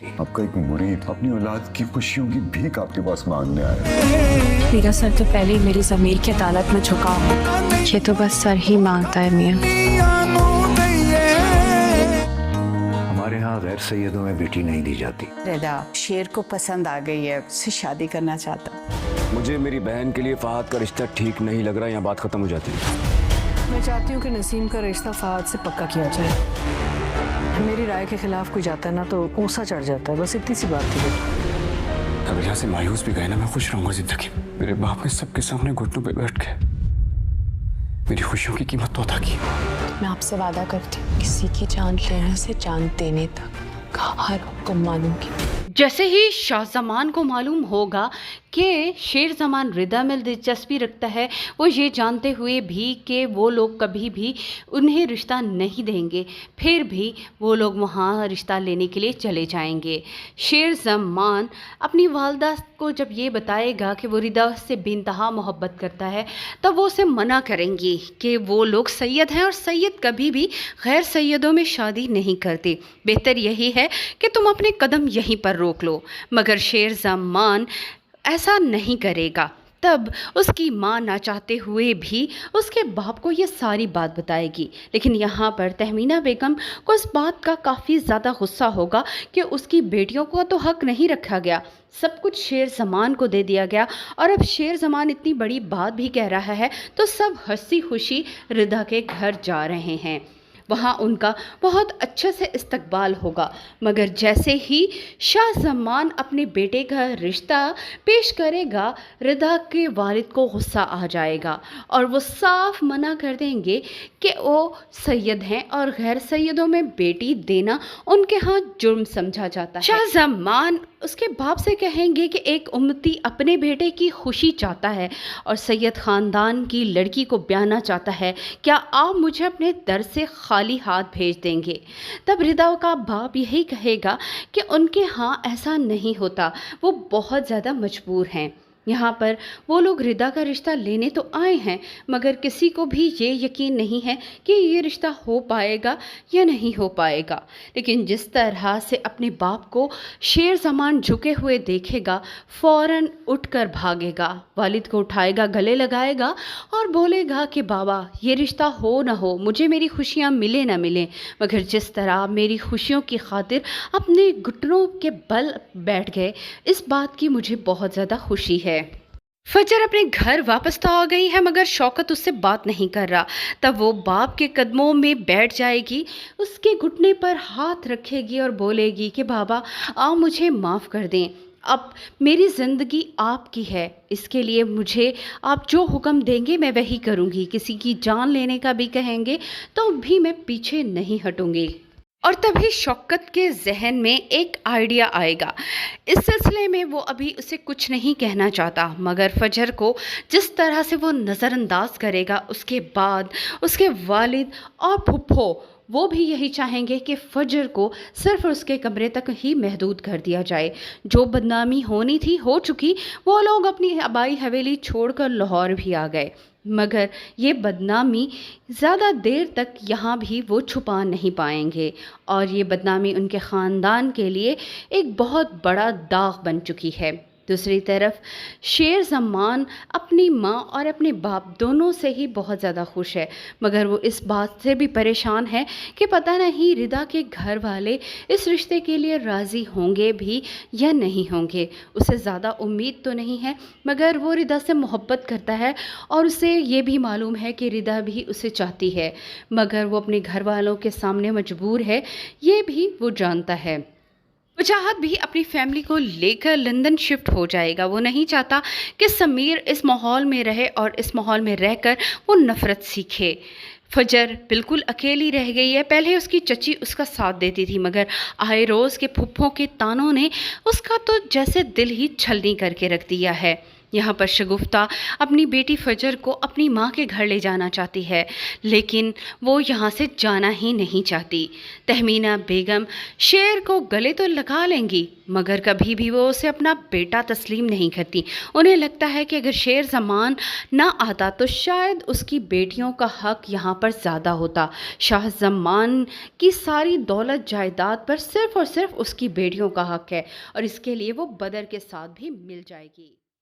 आपका एक मुरीद अपनी औलाद की खुशियों की भीख आपके पास मांगने आया। मेरा सर तो पहले ही मेरी ज़मीर की अदालत में झुका हुआ। ये तो बस सर ही मांगता है मियाँ। हमारे यहाँ गैर सैयदों में बेटी नहीं दी जाती। रिदा शेर को पसंद आ गई है, उससे शादी करना चाहता। मुझे मेरी बहन के लिए फहद का रिश्ता ठीक नहीं लग रहा, यहाँ बात खत्म हो जाती है। मैं चाहती हूँ कि नसीम का रिश्ता फहद से पक्का किया जाए। मेरी राय के खिलाफ कोई जाता है ना तो ऊसा चढ़ जाता है, बस इतनी सी बात थी। अगर यहाँ से मायूस भी गए ना, मैं खुश रहूंगा जिंदगी। मेरे बाप ने सबके सामने घुटनों पे बैठ के मेरी खुशियों की कीमत तो अदा की। मैं आपसे वादा करती हूँ, किसी की जान लेने से जान देने तक का हर हुक्म मानूंगी। जैसे ही शाहजमान को मालूम होगा कि शेर जमान रिदा में दिलचस्पी रखता है, वो ये जानते हुए भी कि वो लोग कभी भी उन्हें रिश्ता नहीं देंगे, फिर भी वो लोग वहाँ रिश्ता लेने के लिए चले जाएंगे। शेर जमान अपनी वालदा को जब ये बताएगा कि वो रिदा से बेइंतहा मोहब्बत करता है, तब वो उसे मना करेंगी कि वो लोग सैयद हैं और सैयद कभी भी गैर सैयदों में शादी नहीं करते। बेहतर यही है कि तुम अपने कदम यहीं पर रोक लो। मगर शेर जमान ऐसा नहीं करेगा। तब उसकी माँ ना चाहते हुए भी उसके बाप को ये सारी बात बताएगी। लेकिन यहाँ पर तहमीना बेगम को इस बात का काफ़ी ज़्यादा गुस्सा होगा कि उसकी बेटियों को तो हक नहीं रखा गया, सब कुछ शेर जमान को दे दिया गया। और अब शेर जमान इतनी बड़ी बात भी कह रहा है तो सब हंसी खुशी रिदा के घर जा रहे हैं। वहाँ उनका बहुत अच्छे से इस्तकबाल होगा। मगर जैसे ही शाह जमान अपने बेटे का रिश्ता पेश करेगा, रिदा के वालिद को गुस्सा आ जाएगा और वो साफ मना कर देंगे कि वो सैयद हैं और गैर सैयदों में बेटी देना उनके यहाँ जुर्म समझा जाता है। शाह जमान उसके बाप से कहेंगे कि एक उम्मती अपने बेटे की खुशी चाहता है और सैयद ख़ानदान की लड़की को ब्याना चाहता है, क्या आप मुझे अपने दर से खाली हाथ भेज देंगे? तब रिदा का बाप यही कहेगा कि उनके यहाँ ऐसा नहीं होता, वो बहुत ज़्यादा मजबूर हैं। यहाँ पर वो लोग रिदा का रिश्ता लेने तो आए हैं, मगर किसी को भी ये यकीन नहीं है कि ये रिश्ता हो पाएगा या नहीं हो पाएगा। लेकिन जिस तरह से अपने बाप को शेर जमान झुके हुए देखेगा, फ़ौरन उठकर भागेगा, वालिद को उठाएगा, गले लगाएगा और बोलेगा कि बाबा ये रिश्ता हो ना हो, मुझे मेरी खुशियाँ मिले ना मिले, मगर जिस तरह मेरी खुशियों की खातिर अपने घुटनों के बल बैठ गए, इस बात की मुझे बहुत ज़्यादा खुशी है। फजर अपने घर वापस तो आ गई है, मगर शौकत उससे बात नहीं कर रहा। तब वो बाप के कदमों में बैठ जाएगी, उसके घुटने पर हाथ रखेगी और बोलेगी कि बाबा आप मुझे माफ़ कर दें, अब मेरी ज़िंदगी आपकी है, इसके लिए मुझे आप जो हुक्म देंगे मैं वही करूँगी। किसी की जान लेने का भी कहेंगे तो भी मैं पीछे नहीं हटूँगी। और तभी शौकत के जहन में एक आइडिया आएगा। इस सिलसिले में वो अभी उसे कुछ नहीं कहना चाहता, मगर फजर को जिस तरह से वो नज़रअंदाज करेगा, उसके बाद उसके वालिद और फुप्पो वो भी यही चाहेंगे कि फजर को सिर्फ उसके कमरे तक ही महदूद कर दिया जाए। जो बदनामी होनी थी हो चुकी, वो लोग अपनी आबाई हवेली छोड़कर लाहौर भी आ गए, मगर ये बदनामी ज़्यादा देर तक यहाँ भी वो छुपा नहीं पाएंगे और ये बदनामी उनके ख़ानदान के लिए एक बहुत बड़ा दाग बन चुकी है। दूसरी तरफ शेर जमान अपनी माँ और अपने बाप दोनों से ही बहुत ज़्यादा खुश है, मगर वो इस बात से भी परेशान है कि पता नहीं रिदा के घर वाले इस रिश्ते के लिए राज़ी होंगे भी या नहीं होंगे। उसे ज़्यादा उम्मीद तो नहीं है, मगर वो रिदा से मोहब्बत करता है और उसे ये भी मालूम है कि रिदा भी उसे चाहती है, मगर वो अपने घर वालों के सामने मजबूर है, ये भी वो जानता है। वजाहत भी अपनी फैमिली को लेकर लंदन शिफ्ट हो जाएगा। वो नहीं चाहता कि समीर इस माहौल में रहे और इस माहौल में रहकर वो नफ़रत सीखे। फजर बिल्कुल अकेली रह गई है। पहले उसकी चची उसका साथ देती थी, मगर आए रोज़ के फुप्पों के तानों ने उसका तो जैसे दिल ही छलनी करके रख दिया है। यहाँ पर शगुफ्ता अपनी बेटी फजर को अपनी माँ के घर ले जाना चाहती है, लेकिन वो यहाँ से जाना ही नहीं चाहती। तहमीना बेगम शेर को गले तो लगा लेंगी, मगर कभी भी वो उसे अपना बेटा तस्लीम नहीं करती। उन्हें लगता है कि अगर शेर ज़मान ना आता तो शायद उसकी बेटियों का हक यहाँ पर ज़्यादा होता। शाह ज़मान की सारी दौलत जायदाद पर सिर्फ और सिर्फ उसकी बेटियों का हक है, और इसके लिए वो बदर के साथ भी मिल जाएगी।